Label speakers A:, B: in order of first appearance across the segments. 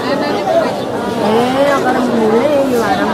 A: Akan mulai larang.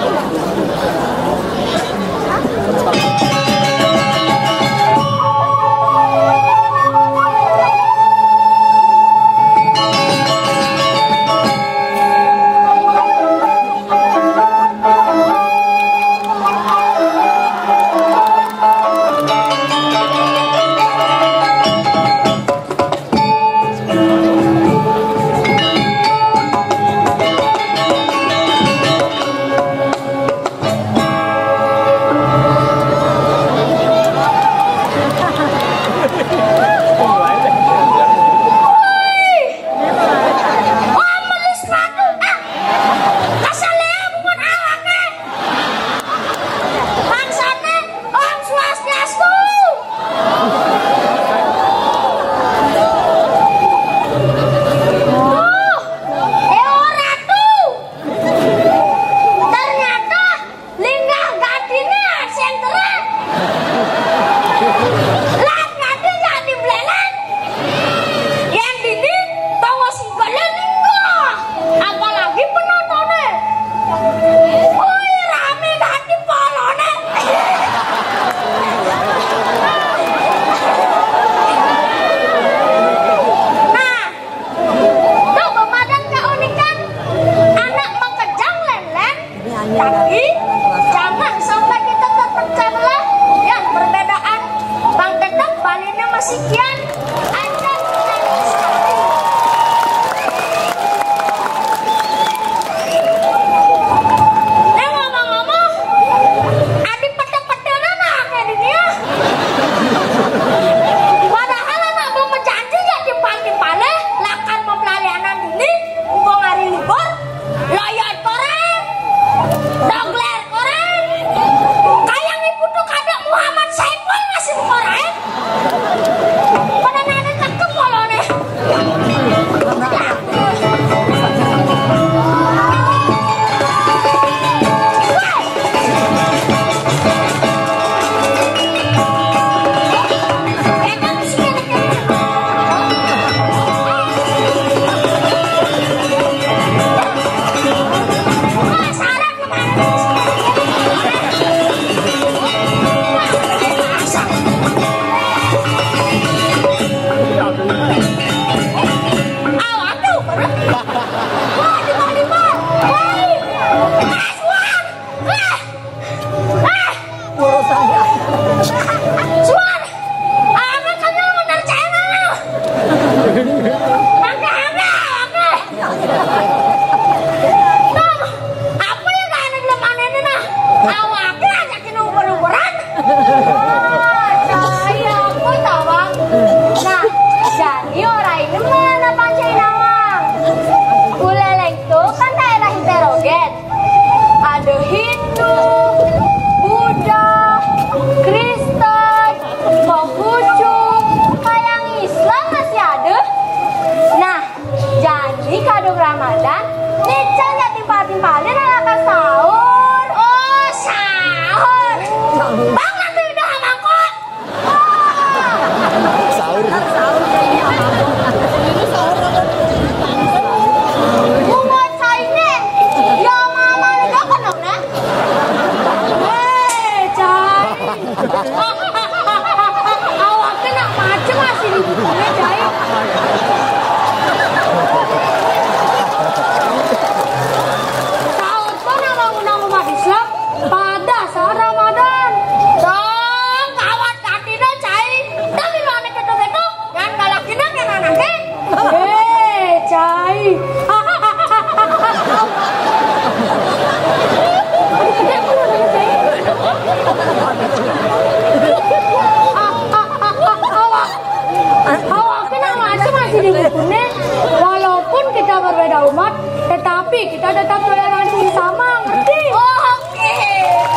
B: Walaupun kita berbeda umat, tetapi kita tetap toleransi sama, ngerti?
C: Oh, oke.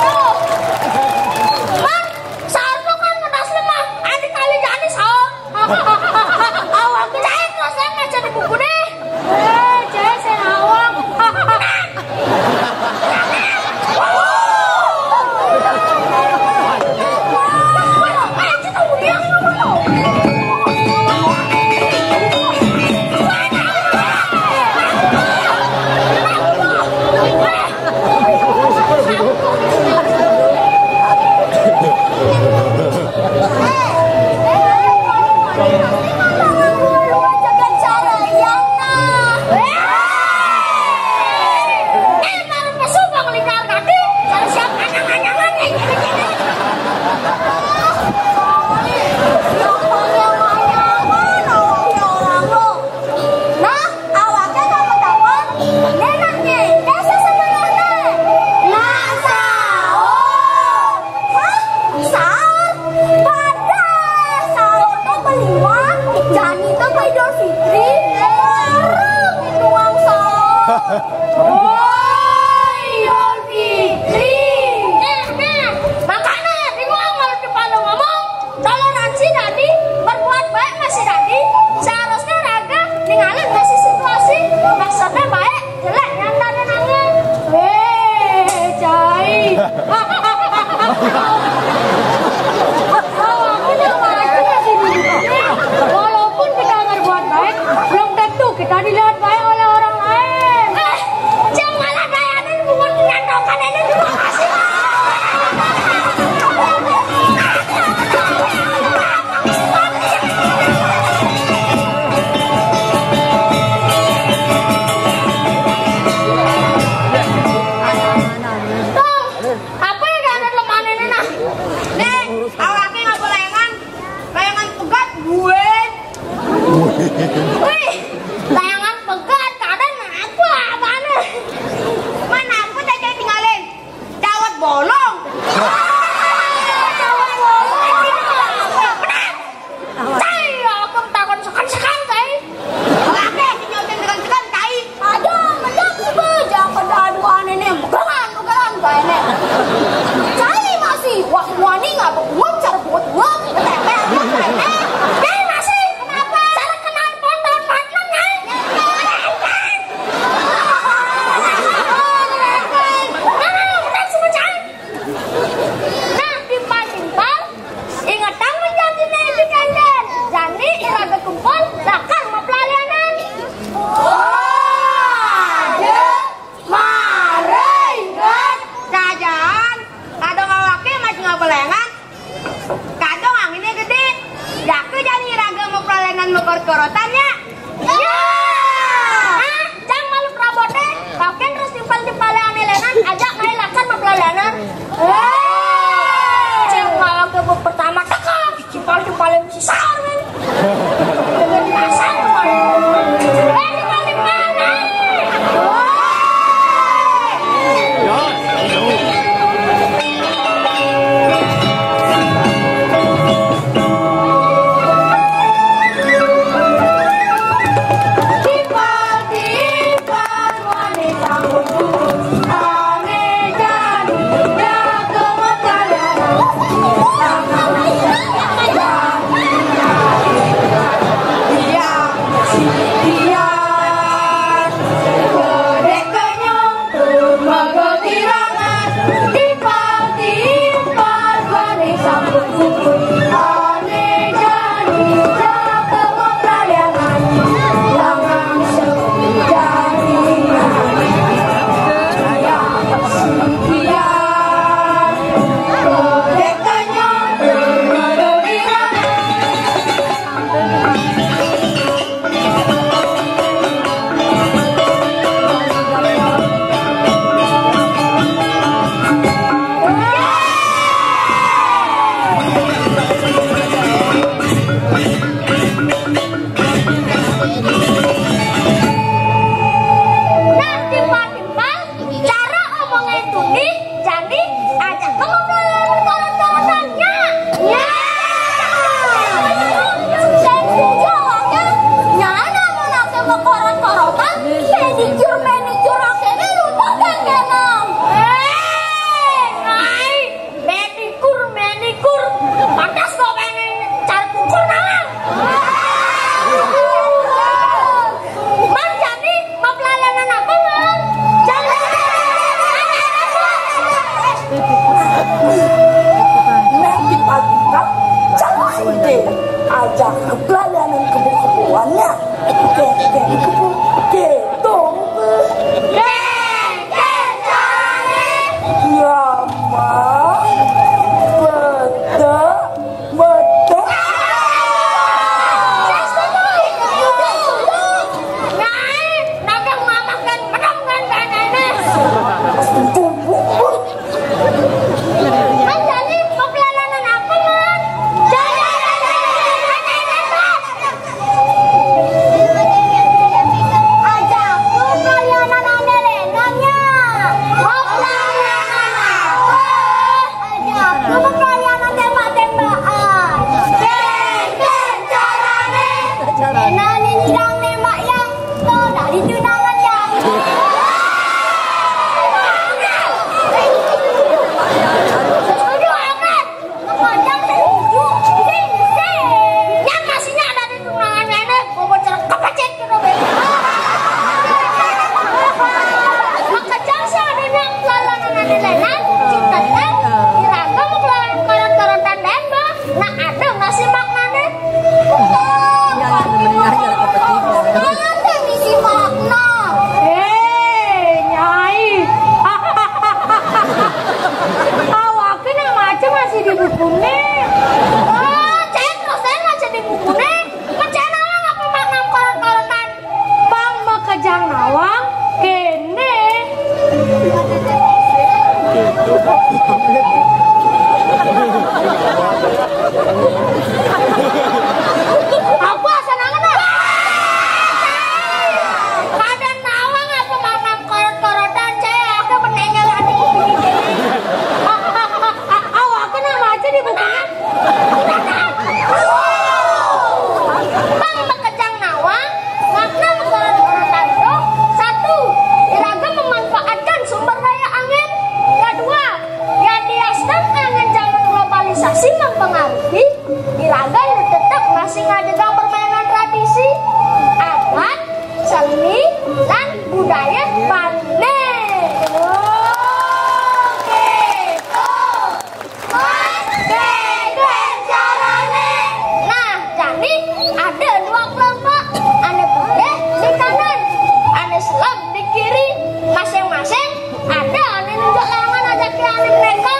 C: Tuh. Bang, sahur tuh kan menas lemah. Adik kali jadi sahur. Awak jahit loh, saya ngaca di buku deh.
B: Jahit saya awak. Oh, Idul Fitri.
C: Nah, makanya bingung kalau dipandang ngomong toleransi tadi berbuat baik masih tadi seharusnya raga ninggalin masih situasi maksudnya baik jelek yang tadi nangis.
B: Cai. Aku udah mati ya sini. Walaupun kita berbuat baik, belum tentu kita dilihat baik oleh orang lain.
C: Jangan Lenan, cintenan, iraga mau kelawan korot-korotan demba. Nah ada nggak sih maknanya? Ada ngisi makna.
B: Nyai. Awaknya yang macam masih di buku nih.
C: Oh, terus saya masih di buku nih. Macam nawang apa makna korot-korotan?
B: Pang makajang nawang kene.
C: Apa senangan ah? Kada nawang apa makna korot-korotan? Saya aku penanya lagi ini.
B: Awaknya yang macam di buku nih.
C: Bang Bekejang Nawang, makna korot-korotan itu satu, iraga memanfaatkan sumber daya angin. Kedua, yang diaskan angin zaman globalisasi mempengaruhi, iraga tetap masih ngadegang permainan tradisi, adat, seni, dan budaya Bande. Nah, jadi ada dua kelompok, ane putih di kanan, ane selam di kiri, masing-masing ada ane nunjuk lawangan aja ke ane mereka.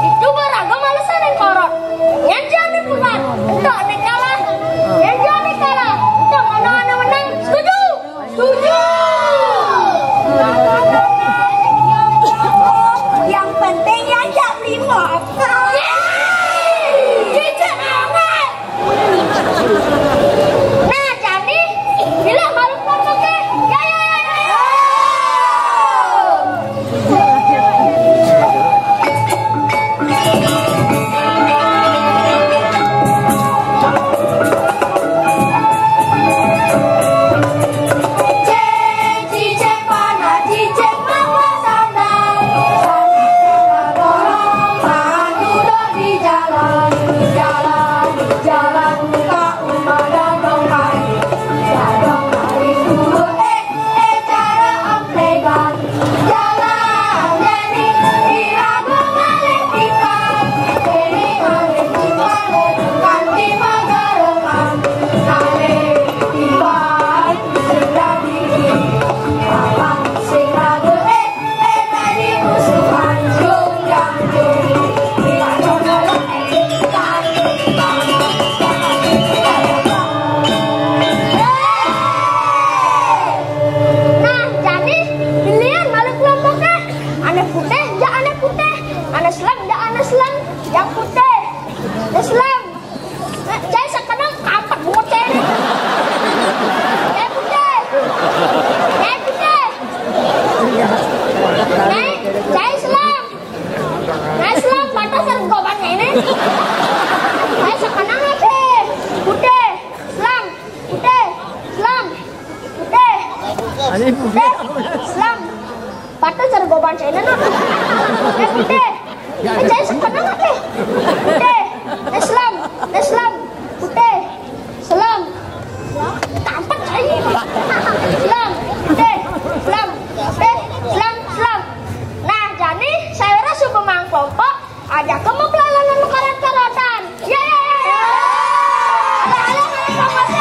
C: Itu beragam alasan yang korot. Yang jadi putar, untuk ane kalah. Yang jadi kalah, untuk mana ane menang. Setuju? Setuju. Yang penting yang tak beli motor. Cicak amat. Nah, jadi bila kalau kelompoknya, ya. Cicak mana, cicak mama sandal, sandal borong, tangan duduk di jalan, jalan buka rumah dan dongkai, dulu cara amplegan, jalan jadi diragu maletikan, ini maletikan letukan di magarengan, kali tiban segera diri, abang sing ragu tadi musuhan jung yang jung, kita coba lekan. Nah, jadi pilihan balik kelompoknya. Ane putih, ya ane putih. Ane selam, ya ane selam. Yang putih, ya selam. Saya sekarang kapak putih. Ya putih. Ya putih. Saya selam. Saya selam, pada sergobannya ini. Saya sekarang apa? Putih, selam, putih, selam, putih. Selam, patut sergoban saya nak. Putih, saya sekarang apa? Putih, Islam, putih, selam, kapan saya? Selam, putih, selam, putih, selam. Nah, jadi saya rasa pemang kelompok ada kamu kelalanan korot-korotan. Ya. Halo, makasih.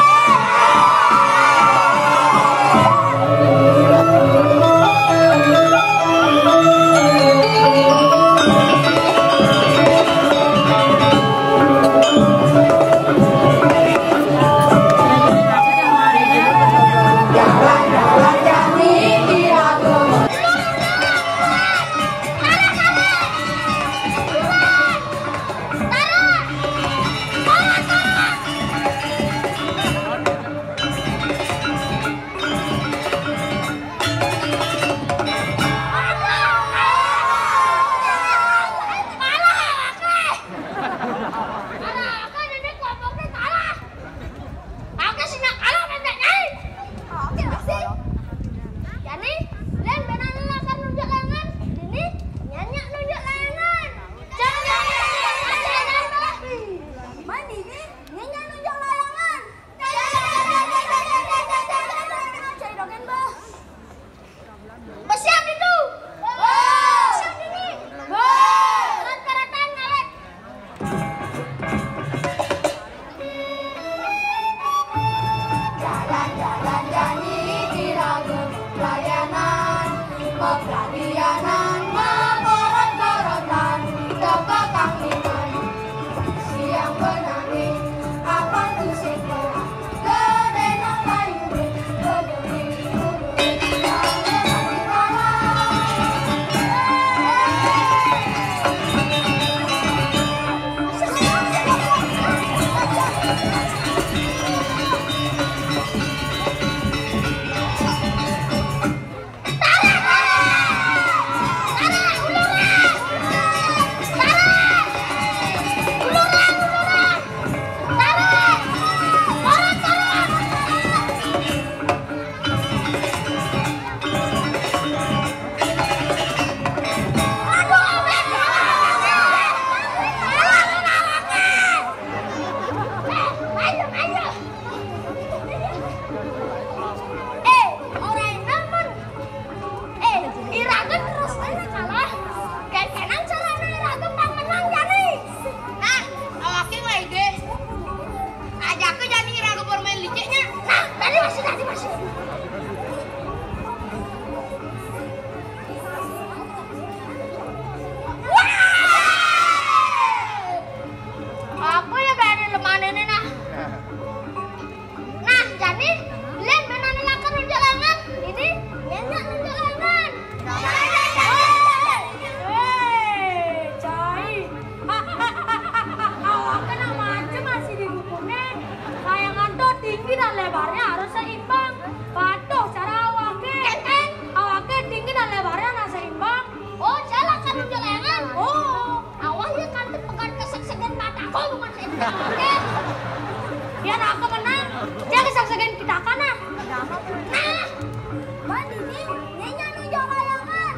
C: Nenya nunjuk layangan.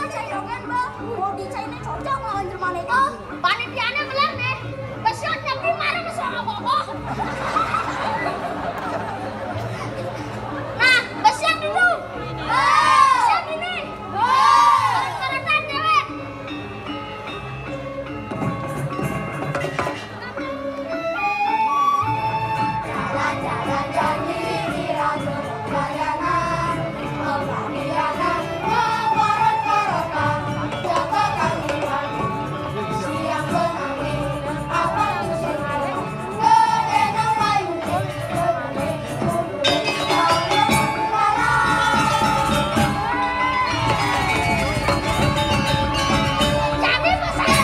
C: Cai dongen bah. Mau di Cai ini cocok lawan Jerman itu. Panitianya bener nih. Besiotnya gimana nih sama Bobo? Nah, besiot dulu. Besiot ini. Keretan cewek. Jalan-jalan janji di ranjau layangan, pembagianan ngeporot-porotan, jaga kalian siang benangin abang senang gede nang payu gede jadi saya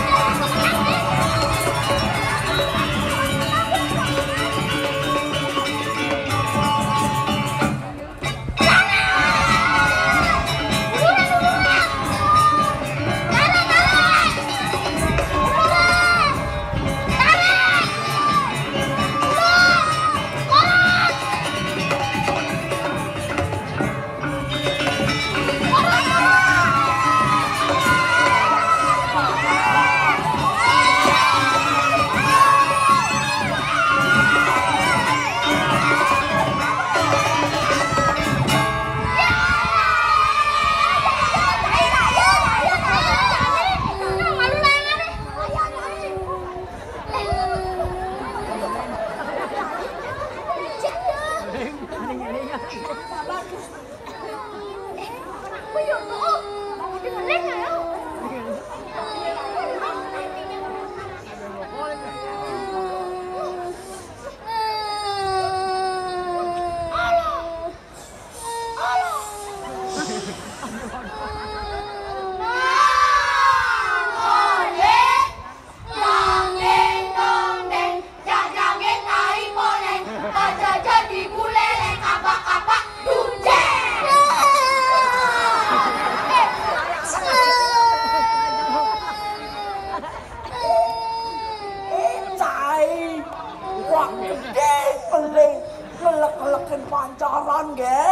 D: ngelek-ngelekin pancaran, ge.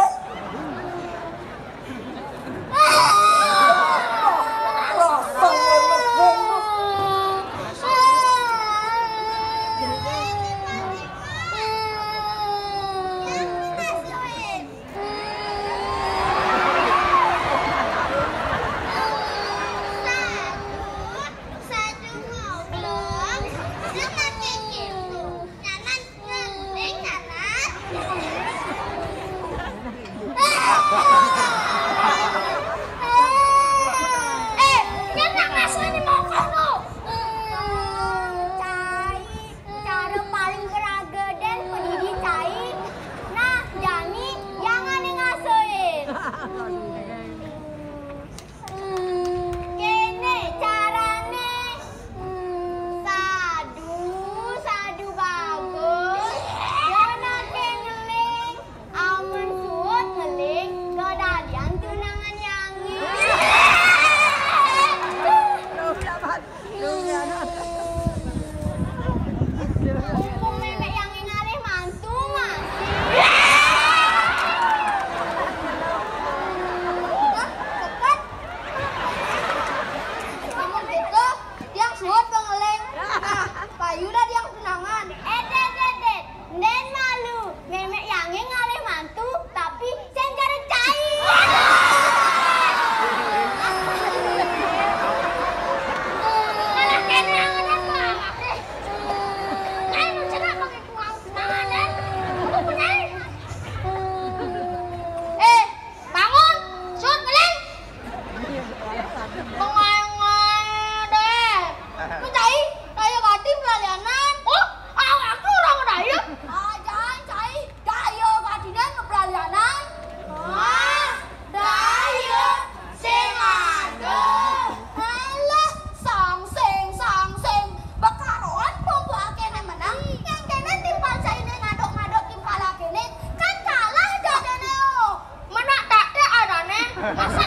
D: Rasa ngelek-ngelekin.
C: Masa